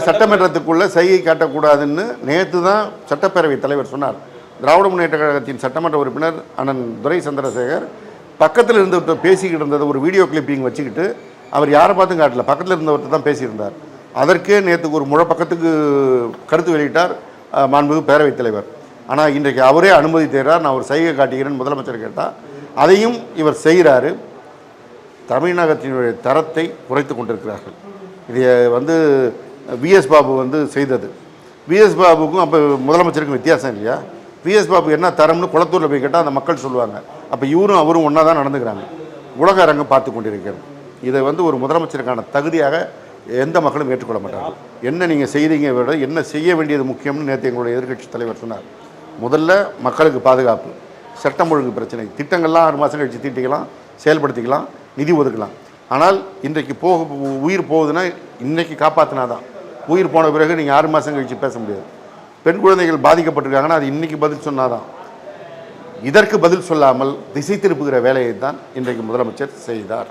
சட்டமன்றத்துக்குள்ளே சைகை காட்டக்கூடாதுன்னு நேற்று தான் சட்டப்பேரவைத் தலைவர் சொன்னார். திராவிட முன்னேற்ற கழகத்தின் சட்டமன்ற உறுப்பினர் அண்ணன் துரை சந்திரசேகர் பக்கத்தில் இருந்தவர்கிட்ட பேசிக்கிட்டு இருந்ததை ஒரு வீடியோ கிளிப்பிங் வச்சுக்கிட்டு அவர் யாரை பார்த்தும் காட்டல, பக்கத்தில் இருந்தவர்கிட்ட தான் பேசியிருந்தார். அதற்கே நேற்றுக்கு ஒரு பக்கத்துக்கு கருத்து வெளியிட்டார் மாண்புமிகு பேரவைத் தலைவர். ஆனால் இன்றைக்கு அவரே அனுமதி தேர்றார், நான் ஒரு சைகை காட்டுகிறேன்னு முதலமைச்சர் கேட்டால் அதையும் இவர் செய்கிறாரு. தமிழகத்தினுடைய தரத்தை குறைத்து கொண்டிருக்கிறார்கள். இது விஎஸ் பாபு செய்தது. விஎஸ் பாபுக்கும் அப்போ முதலமைச்சருக்கும் வித்தியாசம் இல்லையா? விஎஸ் பாபு என்ன தரம்னு குளத்தூரில் போய் கேட்டால் அந்த மக்கள் சொல்லுவாங்க. அப்போ இவரும் அவரும் ஒன்றா தான் நடந்துக்கிறாங்க. உலக அரங்கம் பார்த்து கொண்டிருக்கிறது. இதை ஒரு முதலமைச்சருக்கான தகுதியாக எந்த மக்களும் ஏற்றுக்கொள்ள மாட்டார்கள். என்ன நீங்கள் செய்தீங்க விட என்ன செய்ய வேண்டியது முக்கியம்னு நேற்று எங்களுடைய எதிர்க்கட்சி தலைவர் சொன்னார். முதல்ல மக்களுக்கு பாதுகாப்பு, சட்டம் ஒழுங்கு பிரச்சனை, திட்டங்கள்லாம் 6 மாதம் கழித்து தீட்டிக்கலாம், செயல்படுத்திக்கலாம், நிதி ஒதுக்கலாம். ஆனால் இன்றைக்கு உயிர் போகுதுன்னா இன்றைக்கி காப்பாற்றினா தான். உயிர் போன பிறகு நீங்கள் 6 மாதம் கழித்து பேச முடியாது. பெண் குழந்தைகள் பாதிக்கப்பட்டிருக்காங்கன்னா அது இன்றைக்கி பதில் சொன்னாதான். இதற்கு பதில் சொல்லாமல் திசை திருப்புகிற வேலையை தான் இன்றைக்கு முதலமைச்சர் செய்தார்.